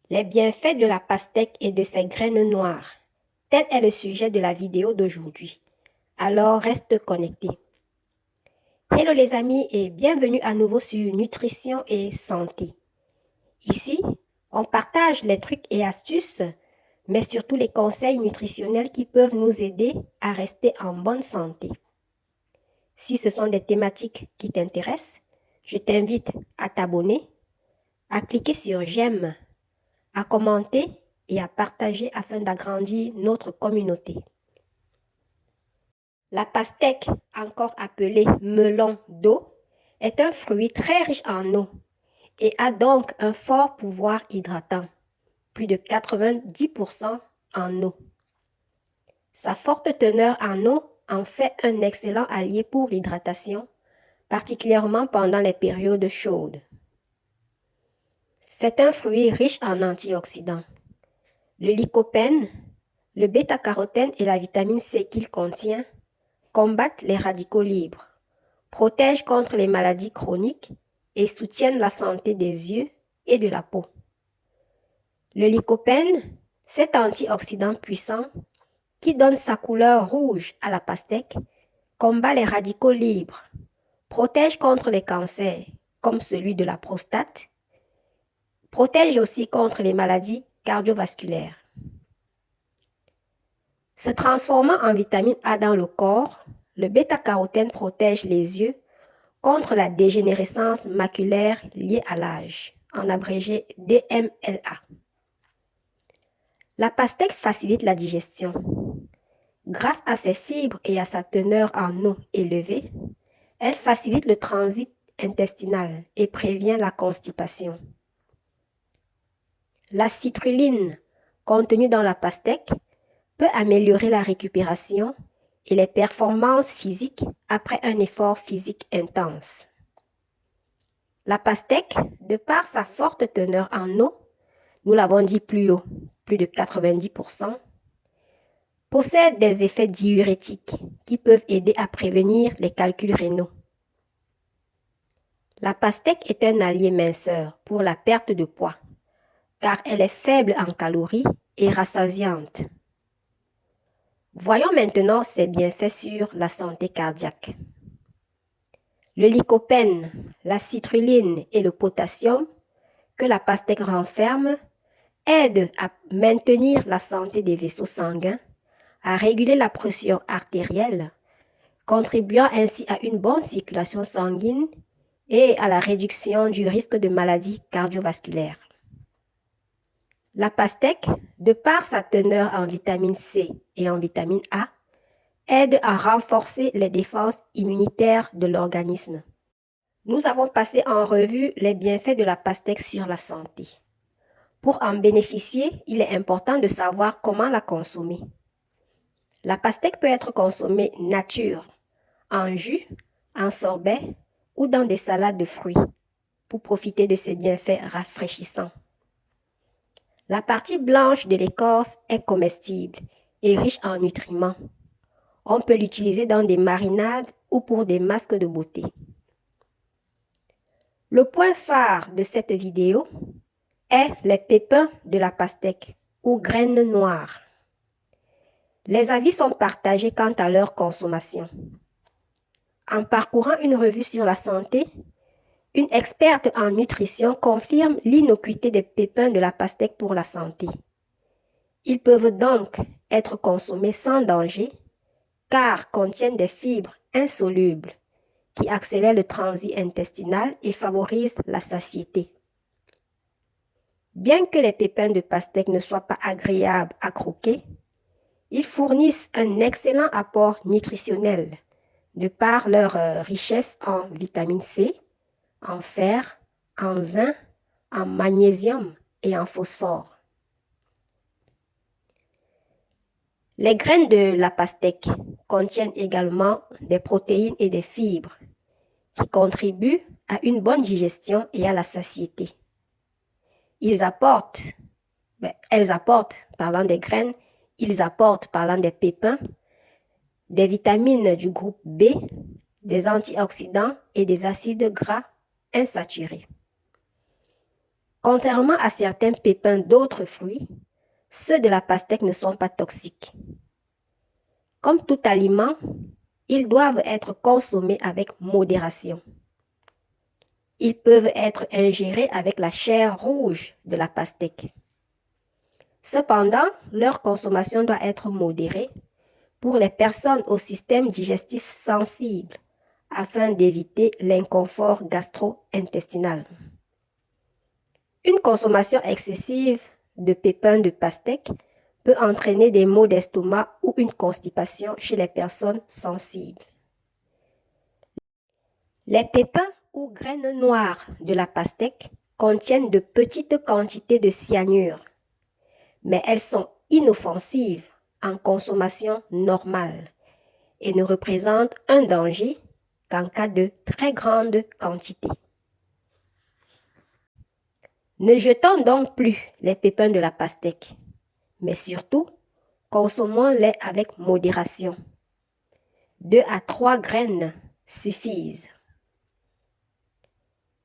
Les bienfaits de la pastèque et de ses graines noires. Tel est le sujet de la vidéo d'aujourd'hui. Alors reste connecté. Hello les amis et bienvenue à nouveau sur Nutrition et Santé. Ici, on partage les trucs et astuces, mais surtout les conseils nutritionnels qui peuvent nous aider à rester en bonne santé. Si ce sont des thématiques qui t'intéressent, je t'invite à t'abonner, à cliquer sur j'aime, à commenter et à partager afin d'agrandir notre communauté. La pastèque, encore appelée melon d'eau, est un fruit très riche en eau et a donc un fort pouvoir hydratant, plus de 90% en eau. Sa forte teneur en eau en fait un excellent allié pour l'hydratation, particulièrement pendant les périodes chaudes. C'est un fruit riche en antioxydants. Le lycopène, le bêta-carotène et la vitamine C qu'il contient combattent les radicaux libres, protègent contre les maladies chroniques et soutiennent la santé des yeux et de la peau. Le lycopène, cet antioxydant puissant qui donne sa couleur rouge à la pastèque, combat les radicaux libres, protège contre les cancers comme celui de la prostate, protège aussi contre les maladies cardiovasculaires. Se transformant en vitamine A dans le corps, le bêta-carotène protège les yeux contre la dégénérescence maculaire liée à l'âge, en abrégé DMLA. La pastèque facilite la digestion. Grâce à ses fibres et à sa teneur en eau élevée, elle facilite le transit intestinal et prévient la constipation. La citrulline contenue dans la pastèque peut améliorer la récupération et les performances physiques après un effort physique intense. La pastèque, de par sa forte teneur en eau, nous l'avons dit plus haut, plus de 90%, possède des effets diurétiques qui peuvent aider à prévenir les calculs rénaux. La pastèque est un allié minceur pour la perte de poids, car elle est faible en calories et rassasiante. Voyons maintenant ses bienfaits sur la santé cardiaque. Le lycopène, la citrulline et le potassium que la pastèque renferme aident à maintenir la santé des vaisseaux sanguins, à réguler la pression artérielle, contribuant ainsi à une bonne circulation sanguine et à la réduction du risque de maladies cardiovasculaires. La pastèque, de par sa teneur en vitamine C et en vitamine A, aide à renforcer les défenses immunitaires de l'organisme. Nous avons passé en revue les bienfaits de la pastèque sur la santé. Pour en bénéficier, il est important de savoir comment la consommer. La pastèque peut être consommée nature, en jus, en sorbet ou dans des salades de fruits pour profiter de ses bienfaits rafraîchissants. La partie blanche de l'écorce est comestible et riche en nutriments. On peut l'utiliser dans des marinades ou pour des masques de beauté. Le point phare de cette vidéo est les pépins de la pastèque ou graines noires. Les avis sont partagés quant à leur consommation. En parcourant une revue sur la santé, une experte en nutrition confirme l'innocuité des pépins de la pastèque pour la santé. Ils peuvent donc être consommés sans danger car contiennent des fibres insolubles qui accélèrent le transit intestinal et favorisent la satiété. Bien que les pépins de pastèque ne soient pas agréables à croquer, ils fournissent un excellent apport nutritionnel de par leur richesse en vitamine C, en fer, en zinc, en magnésium et en phosphore. Les graines de la pastèque contiennent également des protéines et des fibres qui contribuent à une bonne digestion et à la satiété. Elles apportent, parlant des graines, ils apportent, parlant des pépins, des vitamines du groupe B, des antioxydants et des acides gras insaturés. Contrairement à certains pépins d'autres fruits, ceux de la pastèque ne sont pas toxiques. Comme tout aliment, ils doivent être consommés avec modération. Ils peuvent être ingérés avec la chair rouge de la pastèque. Cependant, leur consommation doit être modérée pour les personnes au système digestif sensible afin d'éviter l'inconfort gastro-intestinal. Une consommation excessive de pépins de pastèque peut entraîner des maux d'estomac ou une constipation chez les personnes sensibles. Les pépins ou graines noires de la pastèque contiennent de petites quantités de cyanure, mais elles sont inoffensives en consommation normale et ne représentent un danger qu'en cas de très grande quantité. Ne jetons donc plus les pépins de la pastèque, mais surtout, consommons-les avec modération. 2 à 3 graines suffisent.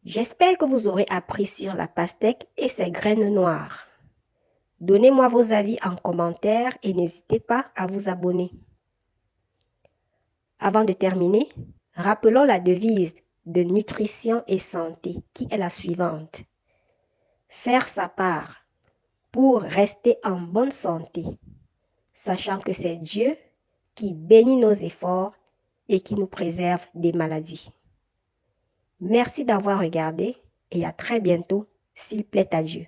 J'espère que vous aurez appris sur la pastèque et ses graines noires. Donnez-moi vos avis en commentaire et n'hésitez pas à vous abonner. Avant de terminer, rappelons la devise de nutrition et santé qui est la suivante. Faire sa part pour rester en bonne santé, sachant que c'est Dieu qui bénit nos efforts et qui nous préserve des maladies. Merci d'avoir regardé et à très bientôt, s'il plaît à Dieu.